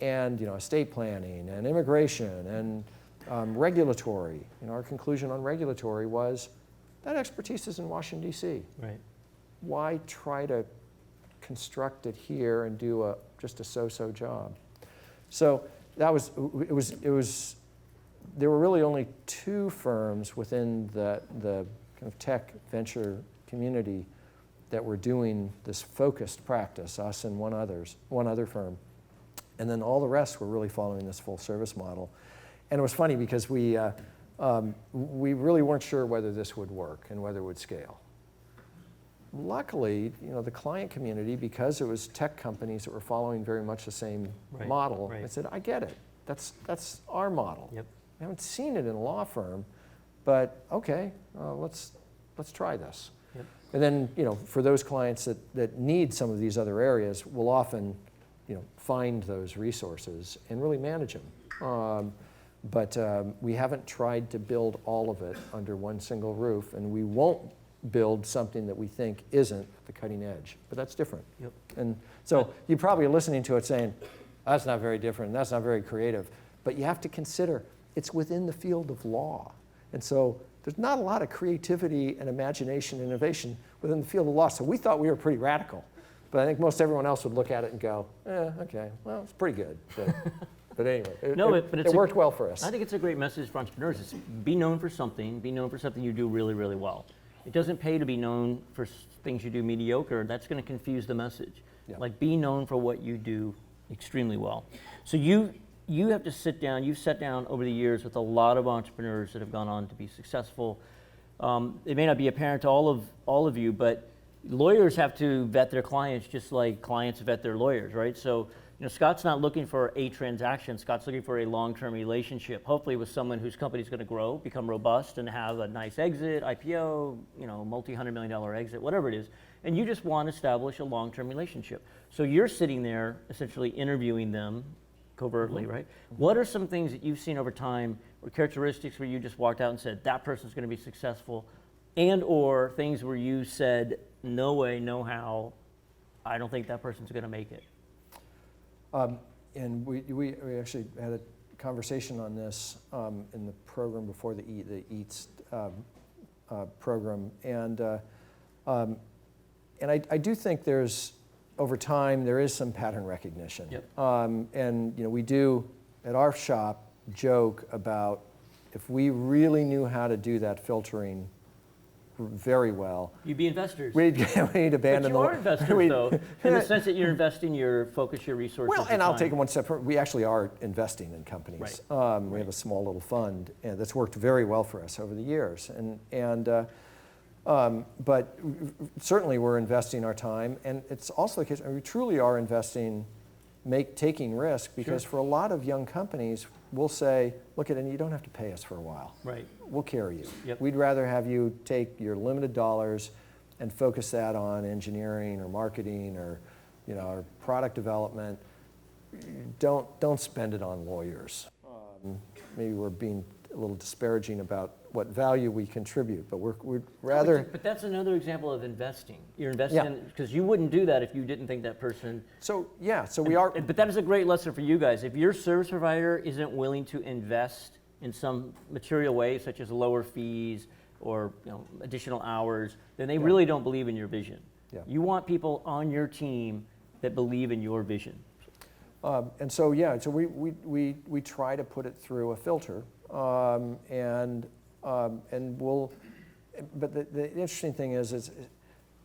And estate planning and immigration and regulatory. Our conclusion on regulatory was that expertise is in Washington, D.C. Right. Why try to construct it here and do just a so-so job? So that was, there were really only two firms within the kind of tech venture community that were doing this focused practice, us and one other firm. And then all the rest were really following this full service model. And it was funny because we really weren't sure whether this would work and whether it would scale. Luckily, the client community, because it was tech companies that were following very much the same model, I said, I get it. That's our model. Yep. I haven't seen it in a law firm, but okay, let's try this. Yep. And then, for those clients that need some of these other areas, we'll often, find those resources and really manage them. But we haven't tried to build all of it under one single roof, and we won't build something that we think isn't at the cutting edge. But that's different. Yep. And so you probably are listening to it saying, that's not very different, that's not very creative. But you have to consider it's within the field of law. And so there's not a lot of creativity and imagination and innovation within the field of law. So we thought we were pretty radical. But I think most everyone else would look at it and go, okay, well, it's pretty good. But anyway, it worked well for us. I think it's a great message for entrepreneurs. It's be known for something you do really, really well. It doesn't pay to be known for things you do mediocre. That's going to confuse the message. Yeah. Like, be known for what you do extremely well. So you have to sit down, you've sat down over the years with a lot of entrepreneurs that have gone on to be successful. It may not be apparent to all of you, but lawyers have to vet their clients just like clients vet their lawyers, right? So, Scott's not looking for a transaction. Scott's looking for a long-term relationship, hopefully with someone whose company's going to grow, become robust, and have a nice exit, IPO, multi-$100 million exit, whatever it is. And you just want to establish a long-term relationship. So you're sitting there essentially interviewing them covertly, right? What are some things that you've seen over time, or characteristics where you just walked out and said, that person's going to be successful, and or things where you said, no way, no how, I don't think that person's going to make it. And we actually had a conversation on this in the program before the EATS program, and I do think there's, over time, there is some pattern recognition. Yep. And we do at our shop joke about if we really knew how to do that filtering very well, You'd be investors. we'd abandon But you are investors, though, in the sense that you're investing your focus, your resources. Well, and your I'll take it time. one step further. We actually are investing in companies. Right. We have a small little fund that's worked very well for us over the years, but certainly we're investing our time, and it's also the case. We truly are investing, taking risk, because for a lot of young companies, we'll say, look, and you don't have to pay us for a while. Right. We'll carry you. Yep. We'd rather have you take your limited dollars and focus that on engineering or marketing or, or product development. Don't spend it on lawyers. Maybe we're being a little disparaging about what value we contribute, but we'd rather. But that's another example of investing. You're investing Yeah. because you wouldn't do that if you didn't think that person. So we are. But that is a great lesson for you guys. If your service provider isn't willing to invest in some material way, such as lower fees or additional hours, then they really don't believe in your vision. Yeah. You want people on your team that believe in your vision. And so we try to put it through a filter, and we'll. But the interesting thing is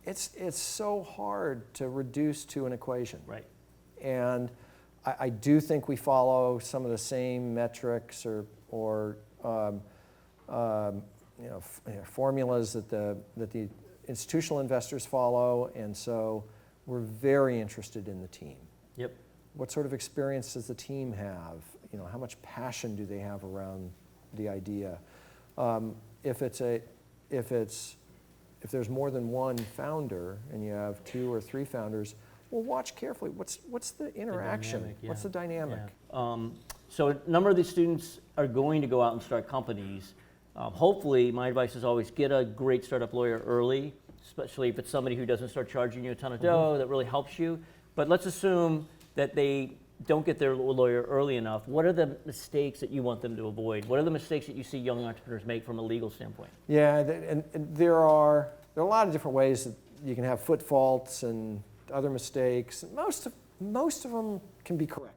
it's so hard to reduce to an equation. Right. And I do think we follow some of the same metrics or formulas that the institutional investors follow, and so we're very interested in the team. Yep. What sort of experience does the team have? How much passion do they have around the idea? If there's more than one founder and you have 2 or 3 founders, well, watch carefully. What's the interaction? dynamic, What's the dynamic? Yeah. So a number of these students are going to go out and start companies. Hopefully, my advice is always get a great startup lawyer early, especially if it's somebody who doesn't start charging you a ton of dough, that really helps you. But let's assume that they don't get their lawyer early enough. What are the mistakes that you want them to avoid? What are the mistakes that you see young entrepreneurs make from a legal standpoint? Yeah, and there are a lot of different ways that you can have foot faults and other mistakes. Most of them can be corrected.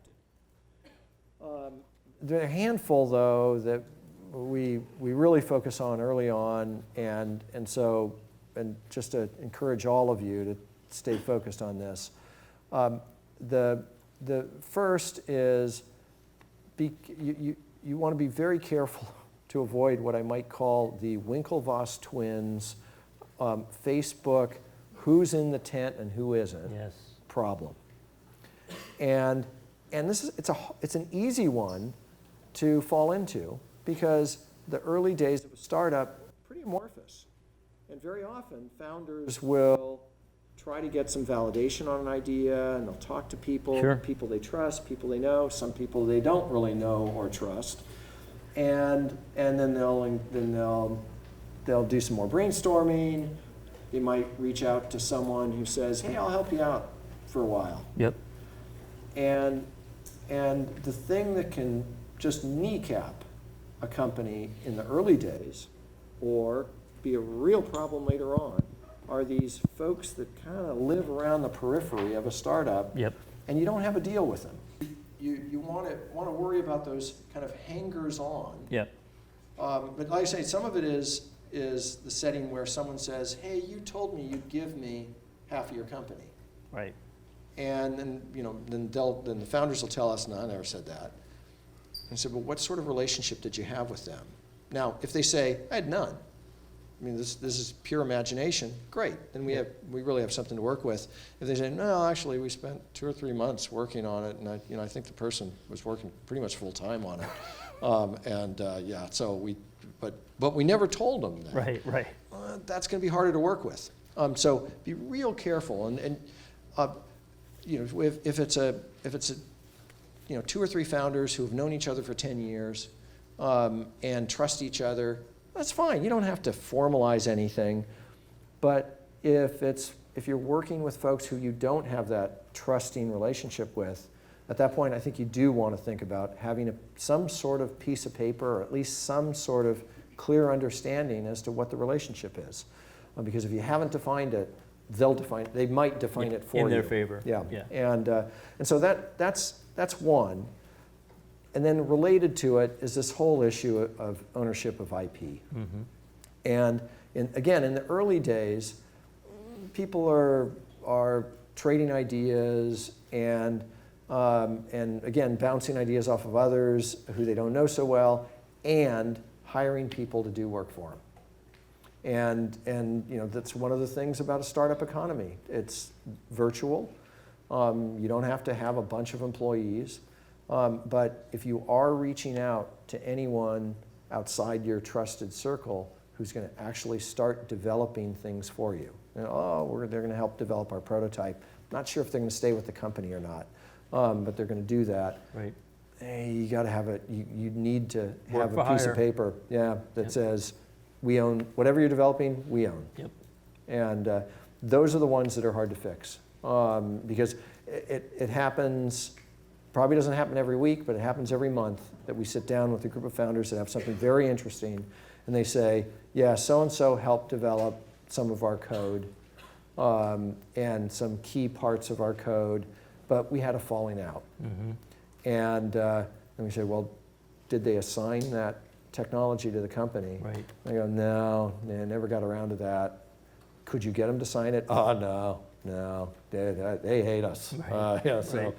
There are a handful, though, that we really focus on early on, and just to encourage all of you to stay focused on this. The first is you want to be very careful to avoid what I might call the Winklevoss twins Facebook who's in the tent and who isn't problem. And it's an easy one to fall into, because the early days of a startup are pretty amorphous. And very often founders will try to get some validation on an idea, and they'll talk to people, people they trust, people they know, some people they don't really know or trust, and then they'll do some more brainstorming. They might reach out to someone who says, "Hey, I'll help you out for a while." Yep. And the thing that can just kneecap a company in the early days, or be a real problem later on, are these folks that kind of live around the periphery of a startup, and you don't have a deal with them. You want to worry about those kind of hangers-on. But like I say, some of it is the setting where someone says, "Hey, you told me you'd give me half of your company." Right. And then then the founders will tell us, "No, I never said that." And I said, "Well, what sort of relationship did you have with them?" Now, if they say, "I had none," I mean, this is pure imagination, great. Then we really have something to work with. If they say, "No, actually, we spent 2 or 3 months working on it, and I think the person was working pretty much full time on it," so but we never told them that. Right. That's going to be harder to work with. So be real careful, and if it's 2 or 3 founders who have known each other for 10 years and trust each other, that's fine. You don't have to formalize anything. But if it's if you're working with folks who you don't have that trusting relationship with, at that point, I think you do want to think about having some sort of piece of paper, or at least some sort of clear understanding as to what the relationship is. Because if you haven't defined it, they might define it for you. In their favor. Yeah. And so that's one. And then related to it is this whole issue of ownership of IP. Mm-hmm. And again, in the early days, people are trading ideas and again, bouncing ideas off of others who they don't know so well, and hiring people to do work for them. And you know, that's one of the things about a startup economy. It's virtual. You don't have to have a bunch of employees. But if you are reaching out to anyone outside your trusted circle who's going to actually start developing things for you, they're going to help develop our prototype. Not sure if they're going to stay with the company or not, but they're going to do that. Right. Hey, you got to have it. You need to Work have for a piece hire. of paper, that says, we own whatever you're developing. We own. Yep. And those are the ones that are hard to fix because it happens. Probably doesn't happen every week, but it happens every month that we sit down with a group of founders that have something very interesting, and they say, yeah, so-and-so helped develop some of our code and some key parts of our code, but we had a falling out. Mm-hmm. And we say, well, did they assign that technology to the company? Right. They go, no, they never got around to that. Could you get them to sign it? Oh, no, they hate us. Right. Right.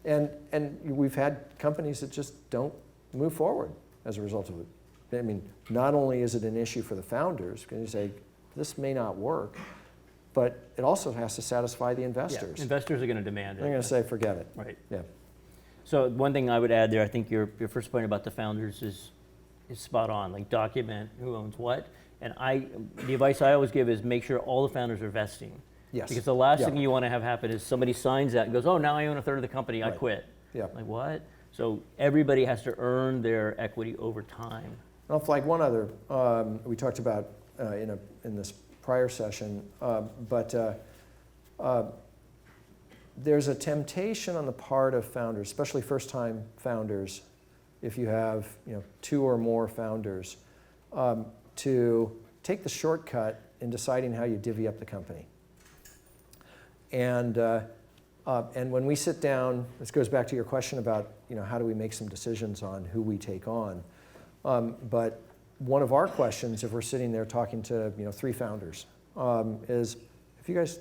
And we've had companies that just don't move forward as a result of it. I mean, not only is it an issue for the founders, because you say, this may not work, but it also has to satisfy the investors. Yeah. Investors are going to demand it. They're going to say, forget it. Right. Yeah. So one thing I would add there, I think your first point about the founders is spot on. Like, document who owns what. And the advice I always give is make sure all the founders are vesting. Yes. Because the last thing you want to have happen is somebody signs that and goes, oh, now I own a third of the company, I Right. quit. Yeah. Like, what? So everybody has to earn their equity over time. I'll flag one other we talked about in this prior session, but there's a temptation on the part of founders, especially first-time founders, if you have 2 or more founders, to take the shortcut in deciding how you divvy up the company. And when we sit down, this goes back to your question about how do we make some decisions on who we take on. But one of our questions, if we're sitting there talking to 3 founders, is if you guys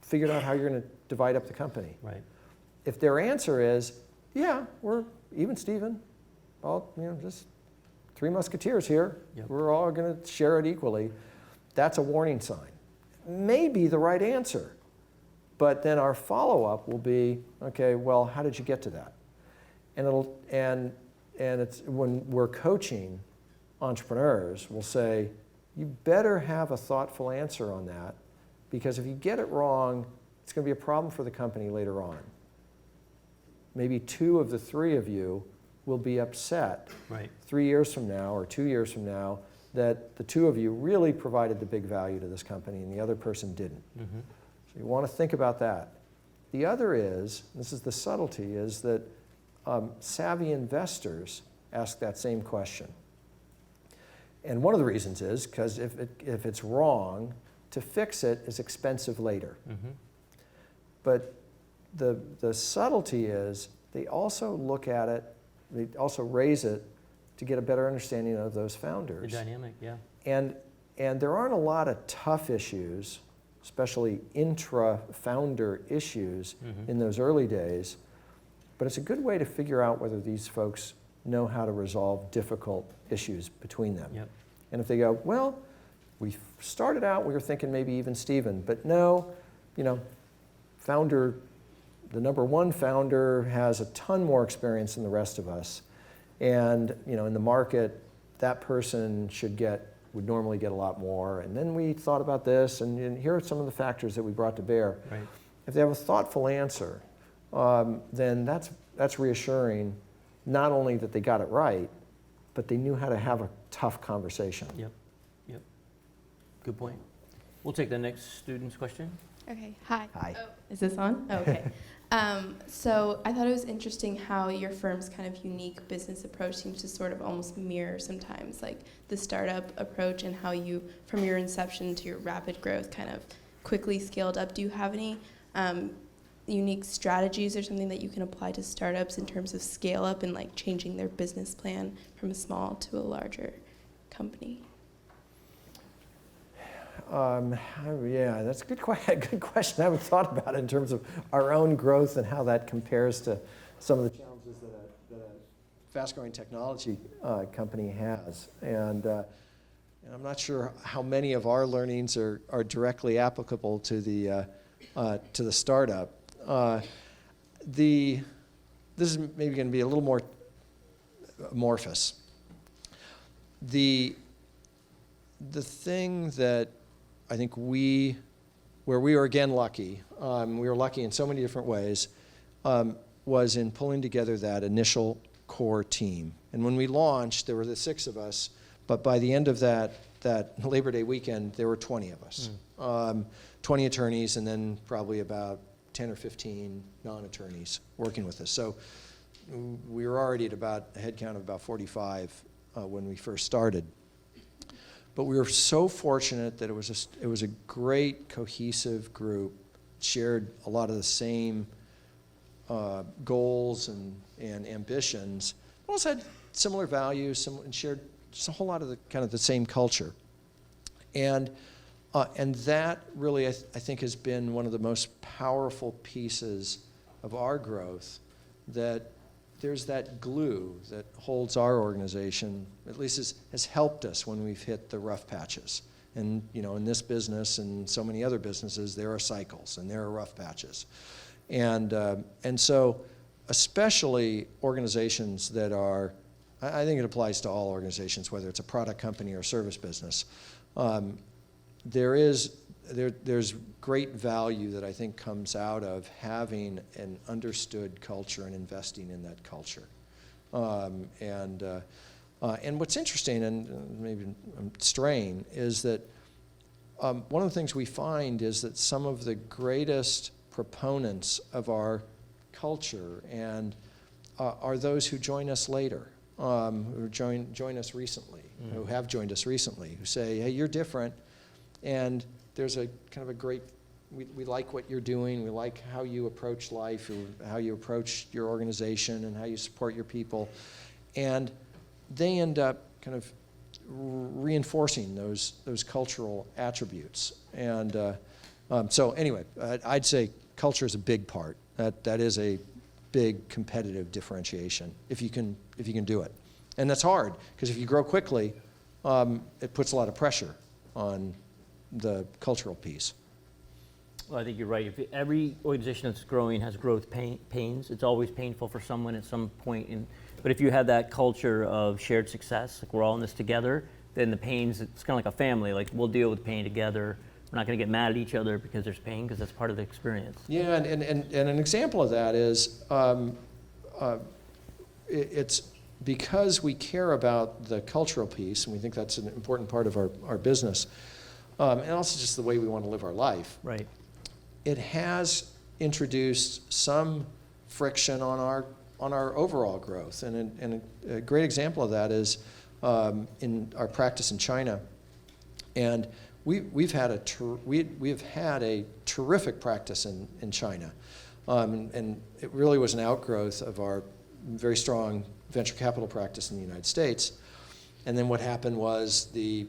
figured out how you're going to divide up the company. Right. If their answer is, yeah, we're even Steven, all just 3 musketeers here. Yep. We're all going to share it equally. That's a warning sign. Maybe the right answer. But then our follow-up will be, okay, well, how did you get to that? And it's when we're coaching entrepreneurs, we'll say, you better have a thoughtful answer on that, because if you get it wrong, it's going to be a problem for the company later on. Maybe 2 of the 3 of you will be upset Right. 3 years from now or 2 years from now that the 2 of you really provided the big value to this company and the other person didn't. Mm-hmm. So you want to think about that. The other is, this is the subtlety, is that savvy investors ask that same question. And one of the reasons is because if it's wrong, to fix it is expensive later. Mm-hmm. But the subtlety is they also look at it, they also raise it to get a better understanding of those founders. The dynamic, yeah. And there aren't a lot of tough issues, especially intra-founder issues in those early days, but it's a good way to figure out whether these folks know how to resolve difficult issues between them. Yep. And if they go, well, we started out, we were thinking maybe even Steven, but no, founder, the number 1 founder has a ton more experience than the rest of us. And in the market, that person would normally get a lot more. And then we thought about this, and here are some of the factors that we brought to bear. Right. If they have a thoughtful answer, then that's reassuring, not only that they got it right, but they knew how to have a tough conversation. Yep. Good point. We'll take the next student's question. Okay, hi. Hi. Oh, is this on? Oh, okay. So I thought it was interesting how your firm's kind of unique business approach seems to sort of almost mirror sometimes like the startup approach, and how you, from your inception to your rapid growth, kind of quickly scaled up. Do you have any unique strategies or something that you can apply to startups in terms of scale up and like changing their business plan from a small to a larger company? Yeah, that's a good question. I haven't thought about it in terms of our own growth and how that compares to some of the challenges that a fast-growing technology company has. And I'm not sure how many of our learnings are directly applicable to the startup. This is maybe going to be a little more amorphous. The thing that I think where we were again lucky, we were lucky in so many different ways, was in pulling together that initial core team. And when we launched, there were the 6 of us, but by the end of that Labor Day weekend, there were 20 of us. 20 attorneys, and then probably about 10 or 15 non-attorneys working with us. So we were already at about a head count of about 45 when we first started. But we were so fortunate that it was a great cohesive group, shared a lot of the same goals and ambitions. We also had similar values, and shared just a whole lot of the kind of the same culture. And that really, I think, has been one of the most powerful pieces of our growth, that there's that glue that holds our organization, at least has helped us when we've hit the rough patches. And in this business and so many other businesses, there are cycles and there are rough patches. And so especially organizations that are, I think it applies to all organizations, whether it's a product company or a service business, there's great value that I think comes out of having an understood culture and investing in that culture. And what's interesting, and maybe I'm straying, is that one of the things we find is that some of the greatest proponents of our culture are those who join us later, who join us recently, who have joined us recently, who say, hey, you're different, and there's a kind of a great, we like what you're doing, we like how you approach life, or how you approach your organization, and how you support your people. And they end up kind of reinforcing those cultural attributes. And so anyway, I'd say culture is a big part. That is a big competitive differentiation, if you can do it. And that's hard, because if you grow quickly, it puts a lot of pressure on the cultural piece. Well, I think you're right. If every organization that's growing has growth pains, it's always painful for someone at some point. But if you have that culture of shared success, like we're all in this together, then the pains, it's kind of like a family. Like we'll deal with pain together. We're not going to get mad at each other because there's pain, because that's part of the experience. Yeah, and an example of that is it's because we care about the cultural piece, and we think that's an important part of our business, and also just the way we want to live our life. Right. It has introduced some friction on our overall growth, and a great example of that is in our practice in China, and we've had a terrific practice in China, and it really was an outgrowth of our very strong venture capital practice in the United States. And then what happened was the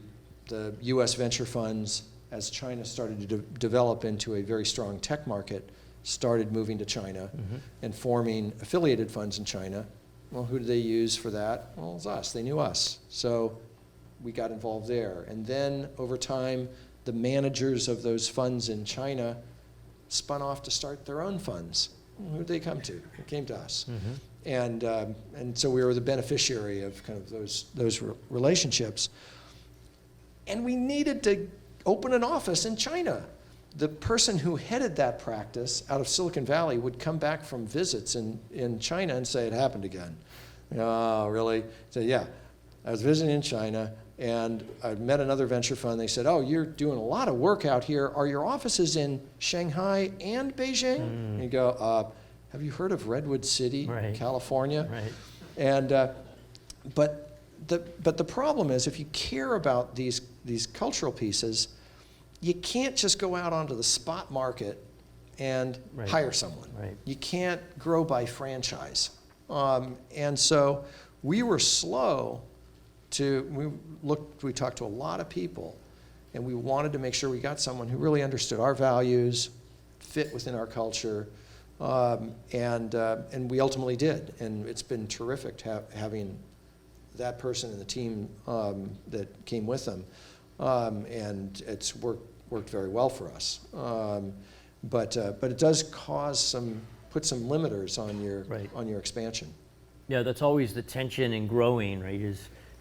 U.S. venture funds, as China started to develop into a very strong tech market, started moving to China and forming affiliated funds in China. Well, who did they use for that? Well, it was us. They knew us. So we got involved there. And then over time, the managers of those funds in China spun off to start their own funds. Who did they come to? They came to us. And so we were the beneficiary of kind of those relationships. And we needed to open an office in China. The person who headed that practice out of Silicon Valley would come back from visits in China and say, it happened again. Oh, really? So yeah, I was visiting in China. And I met another venture fund. They said, "Oh, you're doing a lot of work out here. Are your offices in Shanghai and Beijing?" And you go, "Have you heard of Redwood City, California?" Right. And but the problem is, if you care about these cultural pieces, you can't just go out onto the spot market and hire someone. Right. You can't grow by franchise. And so we were slow we talked to a lot of people, and we wanted to make sure we got someone who really understood our values, fit within our culture, and we ultimately did. And it's been terrific having that person and the team that came with them, and it's worked very well for us. But it does put some limiters on your expansion. Yeah, that's always the tension in growing, right?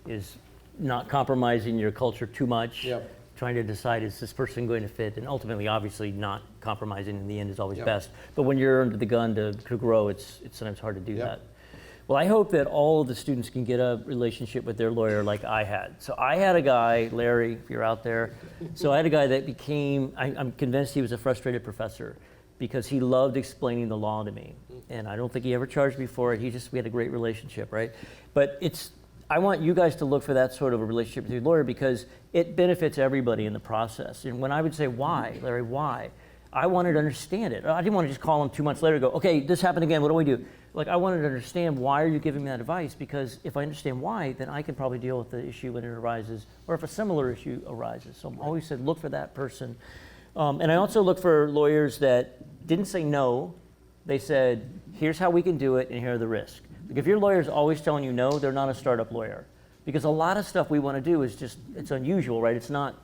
Is not compromising your culture too much. Yep. Trying to decide, is this person going to fit? And ultimately, obviously, not compromising in the end is always best. But when you're under the gun to grow, it's sometimes hard to do that. Well, I hope that all of the students can get a relationship with their lawyer like I had. So I had a guy, Larry, if you're out there. So I had a guy that I'm convinced he was a frustrated professor because he loved explaining the law to me. And I don't think he ever charged me for it. We had a great relationship, right? But I want you guys to look for that sort of a relationship with your lawyer because it benefits everybody in the process. And when I would say, "Why, Larry, why?" I wanted to understand it. I didn't want to just call him 2 months later and go, "Okay, this happened again, what do we do?" Like, I wanted to understand, why are you giving me that advice? Because if I understand why, then I can probably deal with the issue when it arises, or if a similar issue arises. So I always said, look for that person. And I also look for lawyers that didn't say no. They said, here's how we can do it, and here are the risks. Like, if your lawyer is always telling you no, they're not a startup lawyer. Because a lot of stuff we want to do is just, it's unusual, right? It's not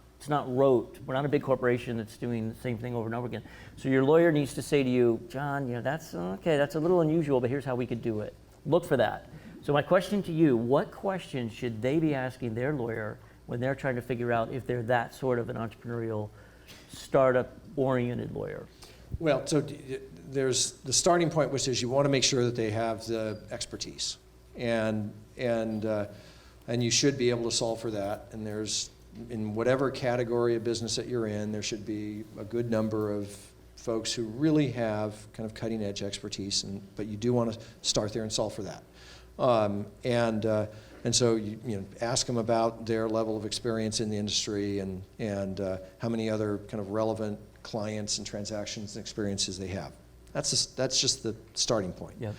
rote. We're not a big corporation that's doing the same thing over and over again. So your lawyer needs to say to you, "John, that's okay, that's a little unusual, but here's how we could do it." Look for that. So my question to you, what questions should they be asking their lawyer when they're trying to figure out if they're that sort of an entrepreneurial, startup-oriented lawyer? Well, so there's the starting point, which is you want to make sure that they have the expertise, and you should be able to solve for that. And there's, in whatever category of business that you're in, there should be a good number of folks who really have kind of cutting edge expertise, but you do want to start there and solve for that. And so you ask them about their level of experience in the industry and how many other kind of relevant clients and transactions and experiences they have. That's just the starting point. Yeah.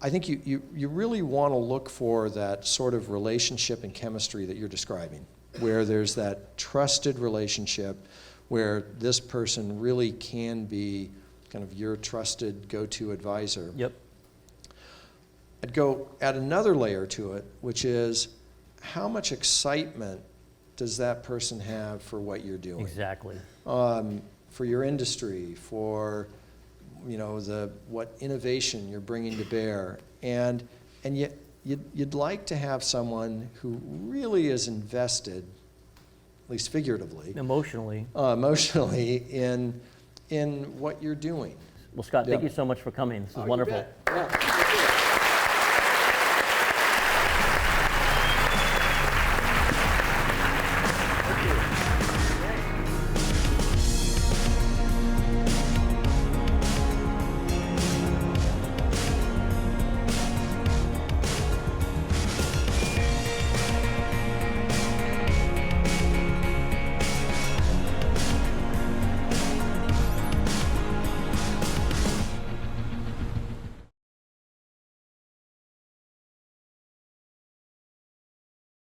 I think you really want to look for that sort of relationship and chemistry that you're describing, where there's that trusted relationship where this person really can be kind of your trusted go-to advisor. Yep. I'd go add another layer to it, which is how much excitement does that person have for what you're doing? Exactly. For your industry, for what innovation you're bringing to bear, and yet you'd like to have someone who really is invested, at least figuratively, emotionally, in what you're doing. Well, Scott, thank you so much for coming. This is wonderful. Yeah.